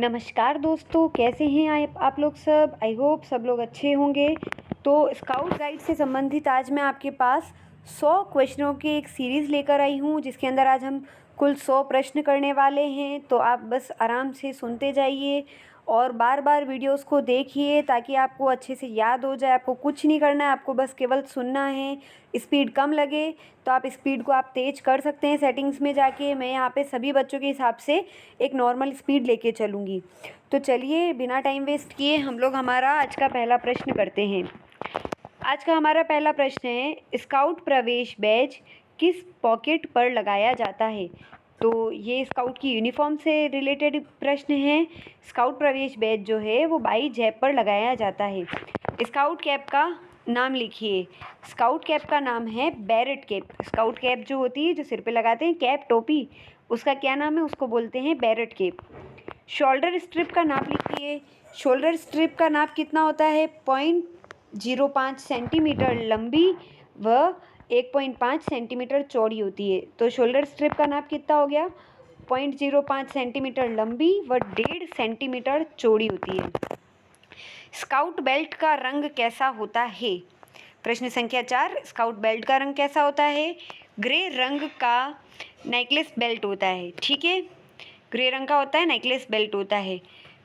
नमस्कार दोस्तों, कैसे हैं आप लोग सब। आई होप सब लोग अच्छे होंगे। तो स्काउट गाइड से संबंधित आज मैं आपके पास 100 क्वेश्चनों की एक सीरीज़ लेकर आई हूँ, जिसके अंदर आज हम कुल 100 प्रश्न करने वाले हैं। तो आप बस आराम से सुनते जाइए और बार बार वीडियोस को देखिए ताकि आपको अच्छे से याद हो जाए। आपको कुछ नहीं करना है, आपको बस केवल सुनना है। स्पीड कम लगे तो आप स्पीड को आप तेज़ कर सकते हैं सेटिंग्स में जाके। मैं यहाँ पे सभी बच्चों के हिसाब से एक नॉर्मल स्पीड लेके चलूँगी। तो चलिए बिना टाइम वेस्ट किए हम लोग हमारा आज का पहला प्रश्न करते हैं। आज का हमारा पहला प्रश्न है, स्काउट प्रवेश बैज किस पॉकेट पर लगाया जाता है। तो ये स्काउट की यूनिफॉर्म से रिलेटेड प्रश्न है। स्काउट प्रवेश बैज जो है वो बाई जेब पर लगाया जाता है। स्काउट कैप का नाम लिखिए। स्काउट कैप का नाम है बैरेट कैप। स्काउट कैप जो होती है, जो सिर पे लगाते हैं, कैप टोपी, उसका क्या नाम है, उसको बोलते हैं बैरेट कैप। शोल्डर स्ट्रिप का नाप लिखिए। शोल्डर स्ट्रिप का नाप कितना होता है, 0.05 सेंटीमीटर लंबी व 1.5 सेंटीमीटर चौड़ी होती है। तो शोल्डर स्ट्रिप का नाप कितना हो गया, 0.05 सेंटीमीटर लंबी व 1.5 सेंटीमीटर चौड़ी होती है। स्काउट बेल्ट का रंग कैसा होता है। प्रश्न संख्या 4, स्काउट बेल्ट का रंग कैसा होता है। ग्रे रंग का नेकलेस बेल्ट होता है। ठीक है, ग्रे रंग का होता है, नेकलेस बेल्ट होता है।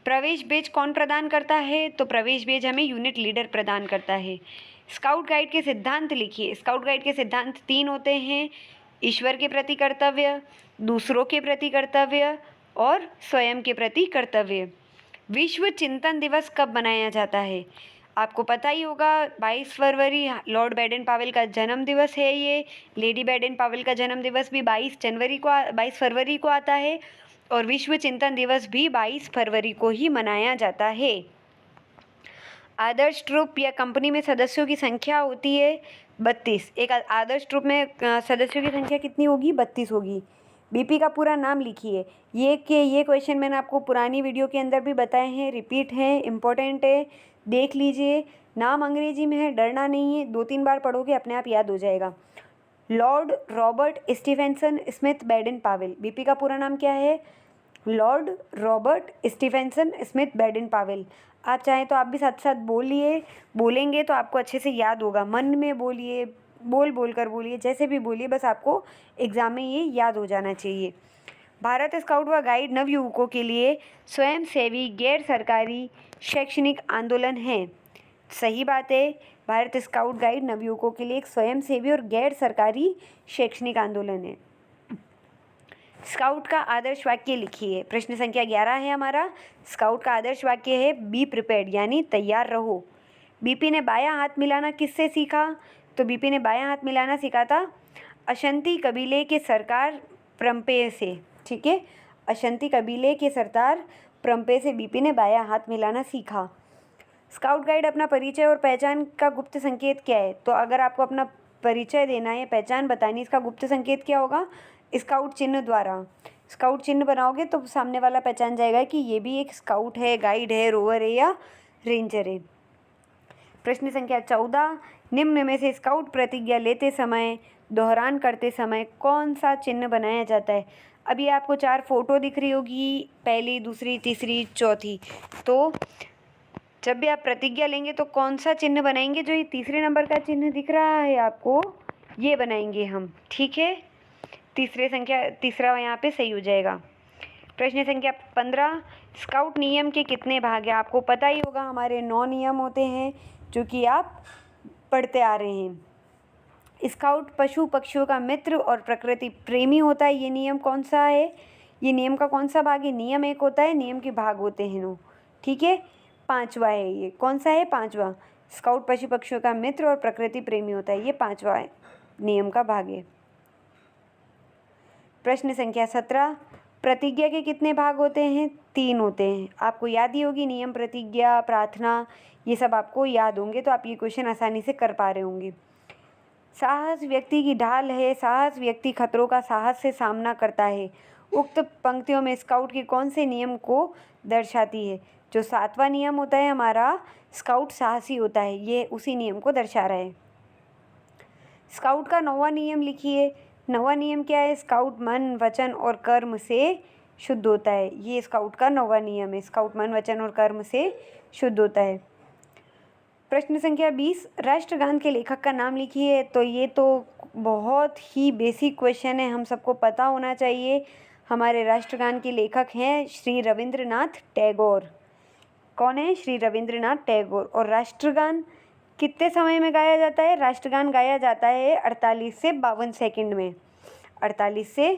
प्रवेश बेज कौन प्रदान करता है। तो प्रवेश बेज हमें यूनिट लीडर प्रदान करता है। स्काउट गाइड के सिद्धांत लिखिए। स्काउट गाइड के सिद्धांत 3 होते हैं, ईश्वर के प्रति कर्तव्य, दूसरों के प्रति कर्तव्य और स्वयं के प्रति कर्तव्य। विश्व चिंतन दिवस कब मनाया जाता है। आपको पता ही होगा, 22 फरवरी लॉर्ड बैडन पावेल का जन्म दिवस है। ये लेडी बैडन पावेल का जन्म दिवस भी 22 फरवरी को आता है और विश्व चिंतन दिवस भी 22 फरवरी को ही मनाया जाता है। आदर्श ट्रुप या कंपनी में सदस्यों की संख्या होती है 32। एक आदर्श ट्रुप में सदस्यों की संख्या कितनी होगी, 32 होगी। बीपी का पूरा नाम लिखिए। ये क्वेश्चन मैंने आपको पुरानी वीडियो के अंदर भी बताए हैं, रिपीट हैं, इम्पोर्टेंट है, देख लीजिए। नाम अंग्रेजी में है, डरना नहीं है, 2-3 बार पढ़ोगे अपने आप याद हो जाएगा। Lord Robert Stephenson Smith Baden Powell. BP का पूरा नाम क्या है, Lord Robert Stephenson Smith Baden Powell. आप चाहें तो आप भी साथ साथ बोलेंगे तो आपको अच्छे से याद होगा। मन में बोलिए, बोल कर बोलिए, जैसे भी बोलिए, बस आपको एग्जाम में ये याद हो जाना चाहिए। भारत स्काउट व गाइड नवयुवकों के लिए स्वयंसेवी गैर सरकारी शैक्षणिक आंदोलन है। सही बात है, भारत स्काउट गाइड नवयुवकों के लिए एक स्वयंसेवी और गैर सरकारी शैक्षणिक आंदोलन है। स्काउट का आदर्श वाक्य लिखिए। प्रश्न संख्या 11 है हमारा। स्काउट का आदर्श वाक्य है बी प्रिपेयर्ड, यानी तैयार रहो। बीपी ने बायां हाथ मिलाना किससे सीखा। तो बीपी ने बायां हाथ मिलाना सीखा था अशंती कबीले के सरदार प्रम्पे से। ठीक है, अशंती कबीले के सरदार प्रम्पे से बीपी ने बायां हाथ मिलाना सीखा। स्काउट गाइड अपना परिचय और पहचान का गुप्त संकेत क्या है। तो अगर आपको अपना परिचय देना है, पहचान बतानी, इसका गुप्त संकेत क्या होगा, स्काउट चिन्ह द्वारा। स्काउट चिन्ह बनाओगे तो सामने वाला पहचान जाएगा कि ये भी एक स्काउट है, गाइड है, रोवर है या रेंजर है। प्रश्न संख्या 14, निम्न में से स्काउट प्रतिज्ञा लेते समय, दोहरान करते समय कौन सा चिन्ह बनाया जाता है। अभी आपको 4 फोटो दिख रही होगी, पहली, दूसरी, तीसरी, चौथी। तो जब भी आप प्रतिज्ञा लेंगे तो कौन सा चिन्ह बनाएंगे, जो ये तीसरे नंबर का चिन्ह दिख रहा है आपको, ये बनाएंगे हम। ठीक है, तीसरा यहाँ पे सही हो जाएगा। प्रश्न संख्या 15, स्काउट नियम के कितने भाग हैं। आपको पता ही होगा, हमारे 9 नियम होते हैं जो कि आप पढ़ते आ रहे हैं। स्काउट पशु पक्षियों का मित्र और प्रकृति प्रेमी होता है। ये नियम कौन सा है, ये नियम का कौन सा भाग है। नियम 1 होता है, नियम के भाग होते हैं 9। ठीक है, 5वां है, ये कौन सा है, 5वां। स्काउट पशु पक्षियों का मित्र और प्रकृति प्रेमी होता है, ये 5वां नियम का भाग है। प्रश्न संख्या 17, प्रतिज्ञा के कितने भाग होते हैं। 3 होते हैं। आपको याद ही होगी, नियम, प्रतिज्ञा, प्रार्थना, ये सब आपको याद होंगे, तो आप ये क्वेश्चन आसानी से कर पा रहे होंगे। साहस व्यक्ति की ढाल है, साहस व्यक्ति खतरों का साहस से सामना करता है। उक्त पंक्तियों में स्काउट के कौन से नियम को दर्शाती है। जो 7वां नियम होता है हमारा, स्काउट साहसी होता है, ये उसी नियम को दर्शा रहा है। स्काउट का 9वां नियम लिखिए। 9वां नियम क्या है, स्काउट मन, वचन और कर्म से शुद्ध होता है। ये स्काउट का 9वां नियम है। स्काउट मन, वचन और कर्म से शुद्ध होता है। प्रश्न संख्या 20, राष्ट्रगान के लेखक का नाम लिखिए। तो ये तो बहुत ही बेसिक क्वेश्चन है, हम सबको पता होना चाहिए। हमारे राष्ट्रगान के लेखक हैं श्री रविंद्रनाथ टैगोर। कौन है? श्री रविंद्रनाथ टैगोर। और राष्ट्रगान कितने समय में गाया जाता है? राष्ट्रगान गाया जाता है 48 से 52 सेकंड में। 48 से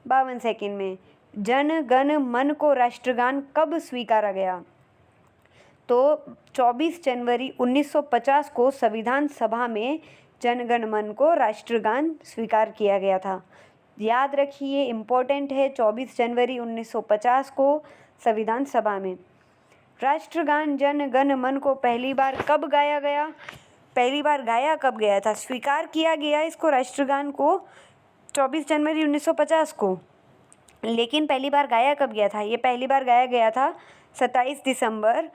52 सेकंड में। जन गण मन को राष्ट्रगान कब स्वीकारा गया? तो 24 जनवरी 1950 को संविधान सभा में जन गण मन को राष्ट्रगान स्वीकार किया गया था। याद रखिए, इम्पोर्टेंट है, 24 जनवरी 1950 को संविधान सभा में। राष्ट्रगान जन गण मन को पहली बार कब गाया गया? पहली बार गाया कब गया था? स्वीकार किया गया इसको, राष्ट्रगान को, 24 जनवरी 1950 को। लेकिन पहली बार गाया कब गया था? ये पहली बार गाया गया था 27 दिसंबर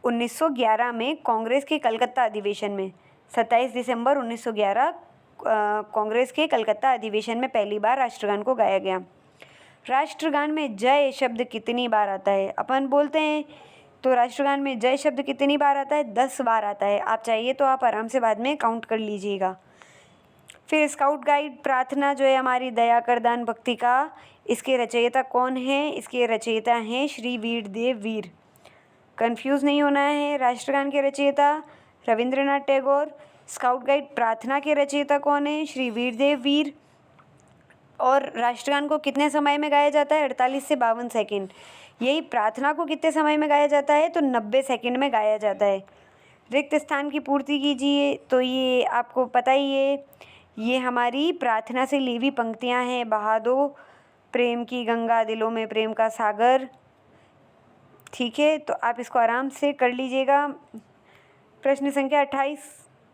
1911 में कांग्रेस के कलकत्ता अधिवेशन में। 27 दिसंबर 1911 कांग्रेस के कलकत्ता अधिवेशन में पहली बार राष्ट्रगान को गाया गया। राष्ट्रगान में जय शब्द कितनी बार आता है? अपन बोलते हैं तो राष्ट्रगान में जय शब्द कितनी बार आता है? 10 बार आता है। आप चाहिए तो आप आराम से बाद में काउंट कर लीजिएगा। फिर स्काउट गाइड प्रार्थना जो है हमारी दया कर दान भक्ति का, इसके रचयिता कौन है? इसके रचयिता हैं श्री वीरदेव वीर। कंफ्यूज नहीं होना है। राष्ट्रगान के रचयिता रविंद्रनाथ टैगोर। स्काउट गाइड प्रार्थना के रचयिता कौन है? श्री वीरदेव वीर। और राष्ट्रगान को कितने समय में गाया जाता है? 48 से 52 सेकंड। यही प्रार्थना को कितने समय में गाया जाता है? तो 90 सेकंड में गाया जाता है। रिक्त स्थान की पूर्ति कीजिए। तो ये आपको पता ही है, ये हमारी प्रार्थना से ली हुई पंक्तियाँ हैं। बहा दो प्रेम की गंगा, दिलों में प्रेम का सागर। ठीक है, तो आप इसको आराम से कर लीजिएगा। प्रश्न संख्या 28,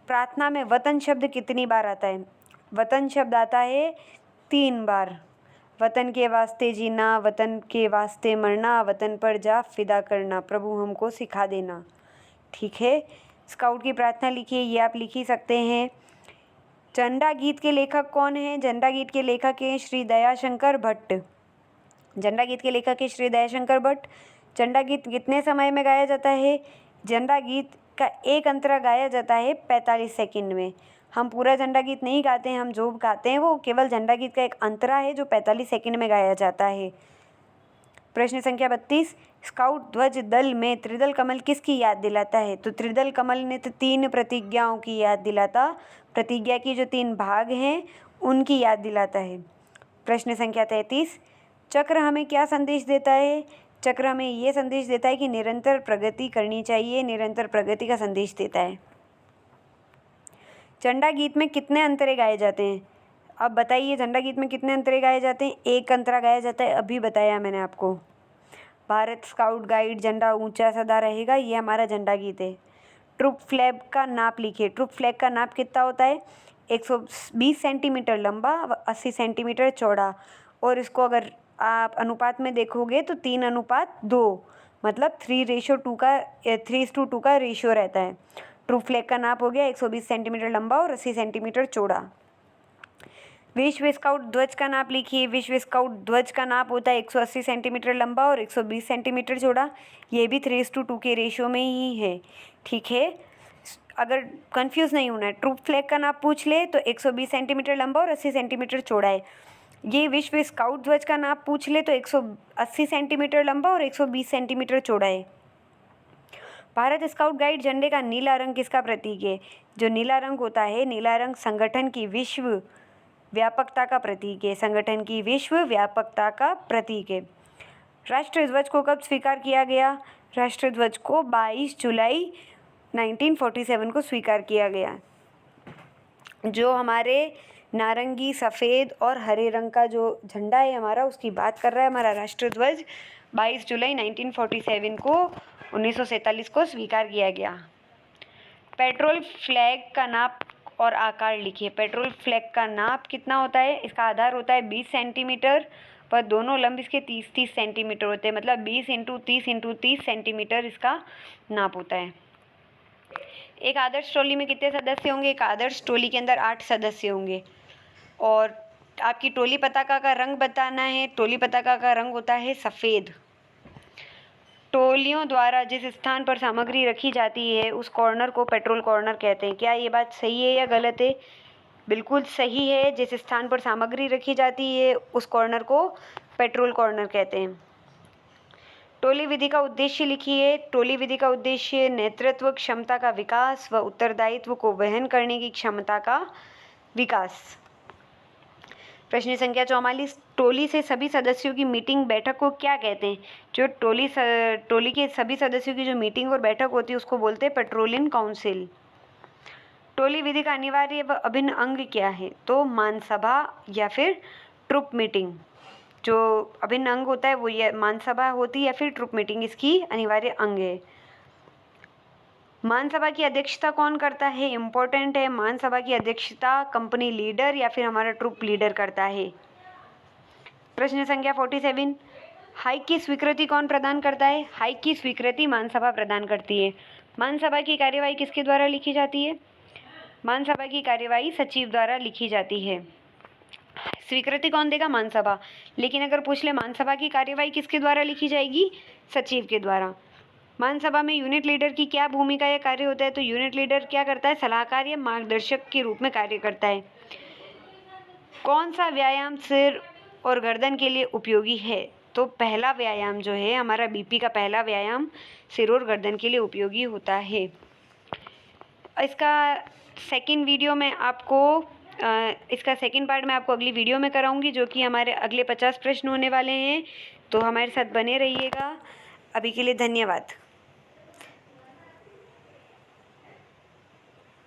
प्रार्थना में वतन शब्द कितनी बार आता है? वतन शब्द आता है 3 बार। वतन के वास्ते जीना, वतन के वास्ते मरना, वतन पर जा फिदा करना, प्रभु हमको सिखा देना। ठीक है, स्काउट की प्रार्थना लिखिए, ये आप लिख ही सकते हैं। झंडा गीत के लेखक कौन है? झंडा गीत के लेखक हैं श्री दयाशंकर भट्ट। झंडा गीत के लेखक है श्री दयाशंकर भट्ट। झंडा गीत कितने समय में गाया जाता है? झंडा गीत का एक अंतरा गाया जाता है 45 सेकंड में। हम पूरा झंडा गीत नहीं गाते हैं, हम जो गाते हैं वो केवल झंडा गीत का एक अंतरा है जो 45 सेकंड में गाया जाता है। प्रश्न संख्या 32, स्काउट ध्वज दल में त्रिदल कमल किसकी याद दिलाता है? तो त्रिदल कमल ने तो 3 प्रतिज्ञाओं की याद दिलाता, प्रतिज्ञा की जो 3 भाग हैं उनकी याद दिलाता है। प्रश्न संख्या 33, चक्र हमें क्या संदेश देता है? चक्र हमें ये संदेश देता है कि निरंतर प्रगति करनी चाहिए, निरंतर प्रगति का संदेश देता है। झंडा गीत में कितने अंतरे गाए जाते हैं? अब बताइए, झंडा गीत में कितने अंतरे गाए जाते हैं? एक अंतरा गाया जाता है, अभी बताया मैंने आपको। भारत स्काउट गाइड झंडा ऊंचा सदा रहेगा, ये हमारा झंडा गीत है। ट्रूप फ्लैग का नाप लिखिए। ट्रूप फ्लैग का नाप कितना होता है? 120 सेंटीमीटर लंबा, 80 सेंटीमीटर चौड़ा। और इसको अगर आप अनुपात में देखोगे तो 3:2, मतलब 3:2 का 3:2 का रेशियो रहता है। ट्रूप फ्लैग का नाप हो गया 120 सेंटीमीटर लंबा और 80 सेंटीमीटर चौड़ा। विश्व स्काउट ध्वज का नाप लिखिए। विश्व स्काउट ध्वज का नाप होता है 180 सेंटीमीटर लंबा और 120 सेंटीमीटर चौड़ा। ये भी 3:2 के रेशियो में ही है। ठीक है, अगर कंफ्यूज नहीं होना है, ट्रूप फ्लैग का नाप पूछ ले तो 120 सेंटीमीटर लंबा और 80 सेंटीमीटर चौड़ा है। ये विश्व स्काउट ध्वज का नाप पूछ ले तो 180 सेंटीमीटर लंबा और 120 सेंटीमीटर चौड़ा है। भारत स्काउट गाइड झंडे का नीला रंग किसका प्रतीक है? जो नीला रंग होता है, नीला रंग संगठन की विश्व व्यापकता का प्रतीक है। संगठन की विश्व व्यापकता का प्रतीक है। राष्ट्र ध्वज को कब स्वीकार किया गया? राष्ट्र ध्वज को 22 जुलाई 1947 को स्वीकार किया गया। जो हमारे नारंगी, सफ़ेद और हरे रंग का जो झंडा है हमारा, उसकी बात कर रहा है हमारा राष्ट्र ध्वज। 22 जुलाई 1947 को 1947 को स्वीकार किया गया। पेट्रोल फ्लैग का नाप और आकार लिखिए। पेट्रोल फ्लैग का नाप कितना होता है? इसका आधार होता है 20 सेंटीमीटर, पर दोनों लंब इसके 30-30 सेंटीमीटर होते हैं, मतलब 20 × 30 × 30 सेंटीमीटर इसका नाप होता है। एक आदर्श टोली में कितने सदस्य होंगे? एक आदर्श टोली के अंदर 8 सदस्य होंगे। और आपकी टोली पताका का रंग बताना है। टोली पताका का रंग होता है सफ़ेद। टोलियों द्वारा जिस स्थान पर सामग्री रखी जाती है उस कॉर्नर को पेट्रोल कॉर्नर कहते हैं। क्या ये बात सही है या गलत है? बिल्कुल सही है। जिस स्थान पर सामग्री रखी जाती है उस कॉर्नर को पेट्रोल कॉर्नर कहते हैं। टोली विधि का उद्देश्य लिखिए। टोली विधि का उद्देश्य नेतृत्व क्षमता का विकास व उत्तरदायित्व को वहन करने की क्षमता का विकास। प्रश्न संख्या 44, टोली से सभी सदस्यों की मीटिंग बैठक को क्या कहते हैं? जो टोली के सभी सदस्यों की जो मीटिंग और बैठक होती है उसको बोलते हैं पेट्रोलियन काउंसिल। टोली विधि का अनिवार्य व अभिन्न अंग क्या है? तो महासभा या फिर ट्रुप मीटिंग। जो अभिन्न अंग होता है वो ये महासभा होती है या फिर ट्रुप मीटिंग, इसकी अनिवार्य अंग है। महासभा की अध्यक्षता कौन करता है? इम्पोर्टेंट है। महासभा की अध्यक्षता कंपनी लीडर या फिर हमारा ट्रुप लीडर करता है। प्रश्न संख्या 47, हाइक की स्वीकृति कौन प्रदान करता है? हाइक की स्वीकृति महासभा प्रदान करती है। महासभा की कार्यवाही किसके द्वारा लिखी जाती है? महासभा की कार्यवाही सचिव द्वारा लिखी जाती है। स्वीकृति कौन देगा? महासभा। लेकिन अगर पूछ ले महासभा की कार्यवाही किसके द्वारा लिखी जाएगी? सचिव के द्वारा। महासभा में यूनिट लीडर की क्या भूमिका या कार्य होता है? तो यूनिट लीडर क्या करता है? सलाहकार या मार्गदर्शक के रूप में कार्य करता है। कौन सा व्यायाम सिर और गर्दन के लिए उपयोगी है? तो पहला व्यायाम जो है हमारा बीपी का पहला व्यायाम सिर और गर्दन के लिए उपयोगी होता है। इसका सेकंड वीडियो में आपको इसका सेकंड पार्ट मैं आपको अगली वीडियो में कराऊंगी, जो कि हमारे अगले 50 प्रश्न होने वाले हैं। तो हमारे साथ बने रहिएगा। अभी के लिए धन्यवाद।